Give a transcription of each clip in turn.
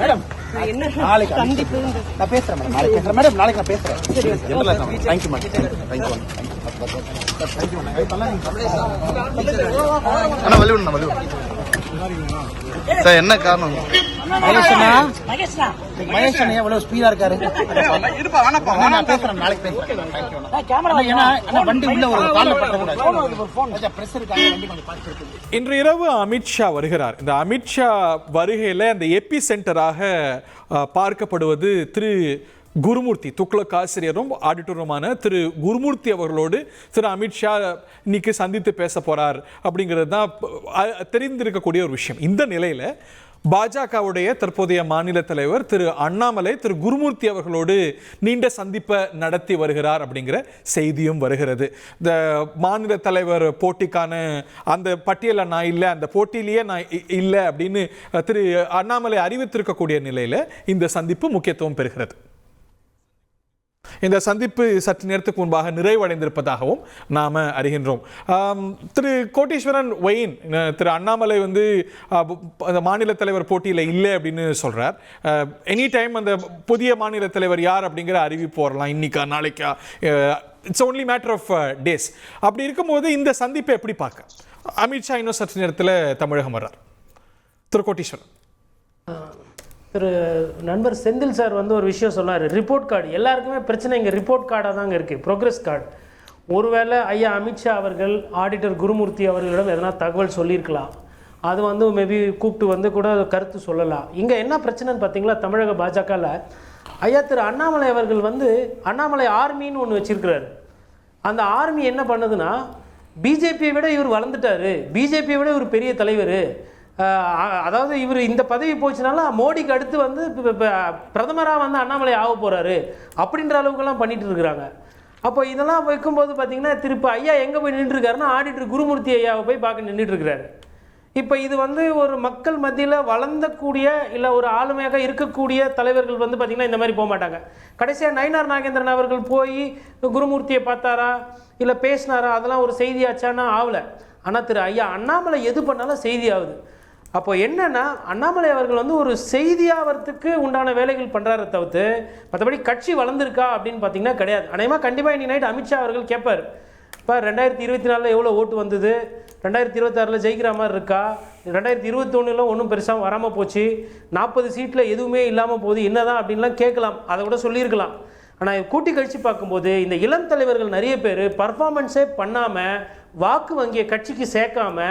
Madam நாளைக்கு சந்திப்பு நான் பேசுறேன் மேடம். நாளைக்கு பேசுறேன் மேடம். நாளைக்கு நான் பேசுறேன். Thank you madam. தேங்க்யூ அண்ணா வலிவுண்ணா சார் என்ன காரணம்? மகேஷ் அண்ணா எவ்வளவு ஸ்பீடா இருக்காரு. நான் பேசுறேன். நாளைக்கு பேசுறேன். வண்டி உள்ள ஒரு கால்ல பட்டக்கூடாது. பிரஸ் இருக்காங்க. வண்டி கொஞ்சம் பார்த்து. இன்று இரவு அமித்ஷா வருகிறார். இந்த அமித்ஷா வருகையில் அந்த எபி சென்டராக பார்க்கப்படுவது திரு குருமூர்த்தி, துக்ளக் ஆசிரியரும் ஆடிட்டருமான திரு குருமூர்த்தி அவர்களோடு திரு அமித்ஷா இன்னைக்கு சந்தித்து பேச போறார் அப்படிங்கிறது தான் தெரிந்திருக்கக்கூடிய ஒரு விஷயம். இந்த நிலையில் பாஜகவுடைய தற்போதைய மாநில தலைவர் திரு அண்ணாமலை திரு குருமூர்த்தி அவர்களோடு நீண்ட சந்திப்பை நடத்தி வருகிறார் அப்படிங்கிற செய்தியும் வருகிறது. இந்த மாநில தலைவர் போட்டிக்கான அந்த பட்டியலில் நான் இல்லை, அந்த போட்டியிலேயே நான் இல்லை அப்படின்னு திரு அண்ணாமலை அறிவித்திருக்கக்கூடிய நிலையில் இந்த சந்திப்பு முக்கியத்துவம் பெறுகிறது. இந்த சந்திப்பு சற்று நேரத்துக்கு முன்பாக நிறைவடைந்திருப்பதாகவும் நாம் அறிகின்றோம். திரு கோட்டீஸ்வரன் ஒயின், திரு அண்ணாமலை வந்து அந்த மாநில தலைவர் போட்டியில் இல்லை அப்படின்னு சொல்கிறார். எனி டைம் அந்த புதிய மாநில தலைவர் யார் அப்படிங்கிற அறிவிப்பு வரலாம், இன்னைக்கா நாளைக்கா, it's only matter of days. அப்படி இருக்கும்போது இந்த சந்திப்பை எப்படி பார்க்க? அமித்ஷா இன்னும் சற்று நேரத்தில் தமிழகம் வர்றார். திரு கோட்டீஸ்வரன், திரு நண்பர் செந்தில் சார் வந்து ஒரு விஷயம் சொன்னார். ரிப்போர்ட் கார்டு எல்லாருக்குமே பிரச்சனை இங்கே ரிப்போர்ட் கார்டாக தாங்க இருக்குது, ப்ரோக்ரஸ் கார்டு. ஒருவேளை ஐயா அமித்ஷா அவர்கள் ஆடிட்டர் குருமூர்த்தி அவர்களிடம் எதனா தகவல் சொல்லியிருக்கலாம். அது வந்து மேபி கூப்பிட்டு வந்து கூட கருத்து சொல்லலாம். இங்கே என்ன பிரச்சனைன்னு பார்த்தீங்களா, தமிழக பாஜகவில் ஐயா திரு அண்ணாமலை அவர்கள் வந்து அண்ணாமலை ஆர்மின்னு ஒன்று வச்சுருக்கிறாரு. அந்த ஆர்மி என்ன பண்ணுதுன்னா, பிஜேபியை விட இவர் வளர்ந்துட்டார், பிஜேபியை விட இவர் பெரிய தலைவர், அதாவது இவர் இந்த பதவி போச்சுனால மோடிக்கு அடுத்து வந்து பிரதமராக வந்து அண்ணாமலை ஆக போகிறாரு அப்படின்ற அளவுக்குலாம் பண்ணிட்டு இருக்கிறாங்க. அப்போ இதெல்லாம் வைக்கும்போது பார்த்தீங்கன்னா திருப்பி ஐயா எங்கே போய் நின்றுருக்காருன்னா ஆடிட்டர் குருமூர்த்தி ஐயாவை போய் பார்க்க நின்றுட்டு இருக்கிறாரு. இப்போ இது வந்து ஒரு மக்கள் மத்தியில் வளர்ந்தக்கூடிய இல்லை ஒரு ஆளுமையாக இருக்கக்கூடிய தலைவர்கள் வந்து பார்த்திங்கன்னா இந்த மாதிரி போக மாட்டாங்க. கடைசியாக நயினார் நாகேந்திரன் அவர்கள் போய் குருமூர்த்தியை பார்த்தாரா இல்லை பேசினாரா அதெல்லாம் ஒரு செய்தியாச்சானா ஆகலை. ஆனால் திரு ஐயா அண்ணாமலை எது பண்ணாலும் செய்தி ஆகுது. அப்போ என்னென்னா அண்ணாமலை அவர்கள் வந்து ஒரு செய்தியாகிறதுக்கு உண்டான வேலைகள் பண்ணுறாரு தவிர்த்து மற்றபடி கட்சி வளர்ந்துருக்கா அப்படின்னு பார்த்தீங்கன்னா கிடையாது. அநேகமாக கண்டிப்பாக இன்னைக்கு நைட் அமித்ஷா அவர்கள் கேட்பார், இப்போ 2024 எவ்வளோ ஓட்டு வந்தது, 2026 ஜெயிக்கிற மாதிரி இருக்கா, 2021 ஒன்றும் பெருசாக வராமல் போச்சு, 40 சீட்டில் எதுவுமே இல்லாமல் போகுது என்னதான் அப்படின்லாம் கேட்கலாம், அதை கூட சொல்லியிருக்கலாம். ஆனால் கூட்டி கழிச்சு பார்க்கும்போது இந்த இளம் தலைவர்கள் நிறைய பேர் பர்ஃபார்மன்ஸே பண்ணாமல் வாக்கு வங்கியை கட்சிக்கு சேர்க்காம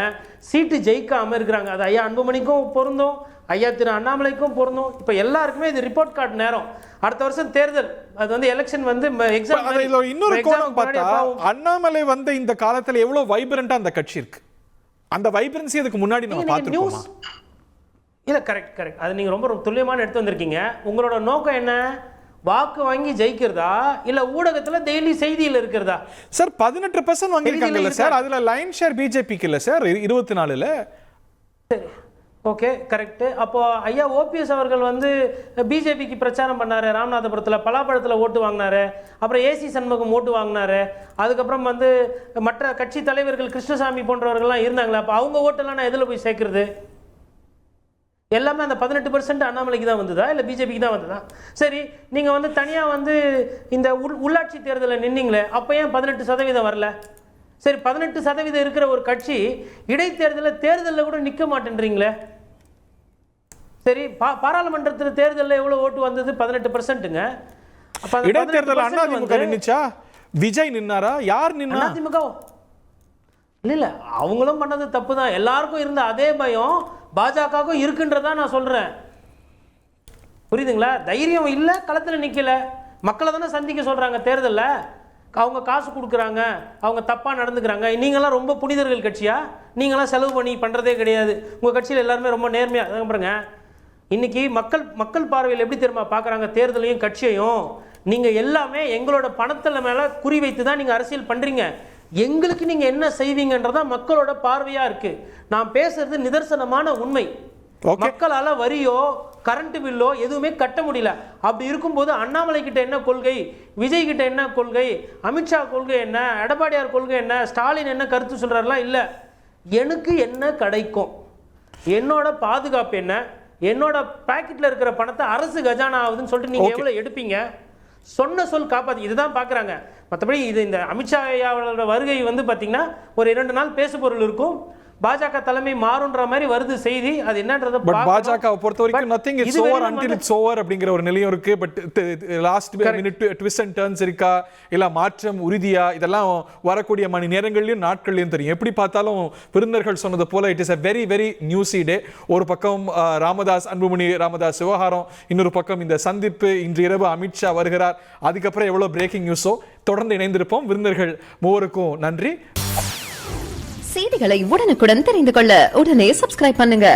சீட்டு ஜெயிக்காமல் இருக்கிறாங்க. அது ஐயா அன்புமணிக்கும் பொருந்தும், ஐயா திரு அண்ணாமலைக்கும் பொருந்தும். இப்போ எல்லாருக்குமே இது ரிப்போர்ட் கார்டு நேரம். அடுத்த வருஷம் தேர்தல், அது வந்து எலெக்ஷன் வந்து எக்ஸாம். இன்னொரு கோணம் பார்த்தா அண்ணாமலை வந்து இந்த காலத்தில் எவ்வளோ வைப்ரண்டா அந்த கட்சி இருக்கு, அந்த வைப்ரன்சி அதுக்கு முன்னாடி நம்ம பார்த்துருக்கோமா? இல்லை, கரெக்ட். அது நீங்கள் ரொம்ப துல்லியமான எடுத்து வந்திருக்கீங்க. உங்களோட நோக்கம் என்ன, வாக்கு வாங்கி ஜெயிக்கிறதா இல்ல ஊடகத்துல டெய்லி செய்தியில் இருக்கிறதா? சார் 18% வாங்கிருக்காங்கல்ல சார், அதுல லைன் ஷேர் பிஜேபிக்கு இல்ல சார் 24ல. சரி, ஓகே, கரெக்ட். அப்போ ஐயா ஓபிஎஸ் அவர்கள் வந்து பிஜேபிக்கு பிரச்சாரம் பண்ணாரு, ராமநாதபுரத்தில் பலாப்பழத்தில் ஓட்டு வாங்கினாரு, அப்புறம் ஏசி சண்முகம் ஓட்டு வாங்கினாரு, அதுக்கப்புறம் வந்து மற்ற கட்சி தலைவர்கள் கிருஷ்ணசாமி போன்றவர்கள்லாம் இருந்தாங்களே, அப்போ அவங்க ஓட்டெல்லாம் நான் எதில் போய் சேர்க்கறது? எல்லாமே அந்த 18% அண்ணாமலைக்கு தான் வந்ததா இல்லை பிஜேபிக்கு தான் வந்ததா? சரி, நீங்கள் வந்து தனியாக வந்து இந்த உள்ளாட்சி தேர்தலில் நின்னீங்களே, அப்போ ஏன் 18% வரல? சரி, 18% இருக்கிற ஒரு கட்சி தேர்தலில் கூட நிற்க மாட்டேன்றீங்களே. சரி, பாராளுமன்றத்தில் தேர்தலில் எவ்வளோ ஓட்டு வந்தது? 18%ங்க. இடைத்தேர்தல் அதிமுக நின்னுச்சா? விஜய் நின்னாரா? யார் நின்னா? அதிமுக இல்லை, அவங்களும் பண்ணது தப்பு தான். எல்லாருக்கும் இருந்த அதே பயம் பாஜகவுக்கும் இருக்குன்றதான் நான் சொல்கிறேன். புரியுதுங்களா? தைரியம் இல்லை, களத்தில் நிற்கல, மக்களை தானே சந்திக்க சொல்கிறாங்க தேர்தலில். அவங்க காசு கொடுக்குறாங்க, அவங்க தப்பாக நடந்துக்கிறாங்க. நீங்களாம் ரொம்ப புனிதர்கள் கட்சியா? நீங்களாம் செலவு பண்ணி பண்ணுறதே கிடையாது. உங்கள் கட்சியில் எல்லாருமே ரொம்ப நேர்மையாக பாருங்க. இன்றைக்கி மக்கள் பார்வையில் எப்படி தெரியுமா பார்க்குறாங்க தேர்தலையும் கட்சியையும்? நீங்கள் எல்லாமே எங்களோட பணத்தில் மேலே குறி வைத்து தான் நீங்கள் அரசியல் பண்ணுறீங்க, எங்களுக்கு நீங்கள் என்ன செய்வீங்கன்றதான் மக்களோட பார்வையாக இருக்குது. நான் பேசுறது நிதர்சனமான உண்மை. மக்களால் வரியோ கரண்ட் பில்லோ எதுவுமே கட்ட முடியல. அப்படி இருக்கும்போது அண்ணாமலை கிட்ட என்ன கொள்கை, விஜய் கிட்ட என்ன கொள்கை, அமித்ஷா கொள்கை என்ன, எடப்பாடியார் கொள்கை என்ன, ஸ்டாலின் என்ன கருத்து சொல்கிறாரெலாம் இல்லை. எனக்கு என்ன கிடைக்கும், என்னோட பாதுகாப்பு என்ன, என்னோட பாக்கெட்ல இருக்கிற பணத்தை அரசு கஜானா ஆகுதுன்னு சொல்லிட்டு நீங்க எவ்வளவு எடுப்பீங்க? சொன்ன சொல் காப்பாத்தி இதுதான் பாக்குறாங்க. மற்றபடி இது இந்த அமித்ஷா ஐயாவோட வருகை வந்து பாத்தீங்கன்னா ஒரு 2 நாள் பேசுபொருள் இருக்கும். பாஜக தலைமை மாறுன்ற மாதிரி வருது செய்தி. அது என்னன்றத பாஜகவை பொறுத்த வரைக்கும் nothing is over until it's over அப்படிங்கிற ஒரு நிலையம் இருக்கு. But last minute twist and turns இருக்கா, இல்ல மாற்றம் உறுதியா, இதெல்லாம் வரக்கூடிய மணி நேரங்கள்லயும் நாட்கள்லயும் தெரியும். எப்படி பார்த்தாலும் விருந்தினர்கள் சொன்னது போல it is a very very newsy day. ஒரு பக்கம் ராமதாஸ், அன்புமணி ராமதாஸ் விவகாரம், இன்னொரு பக்கம் இந்த சந்திப்பு, இன்று இரவு அமித்ஷா வருகிறார், அதுக்கப்புறம் எவ்வளவு பிரேக்கிங் நியூஸோ தொடர்ந்து இணைந்திருப்போம். விருந்தினர்கள் மூவருக்கும் நன்றி. செய்திகளை உடனுக்குடன் தெரிந்து கொள்ள உடனே சப்ஸ்கிரைப் பண்ணுங்க.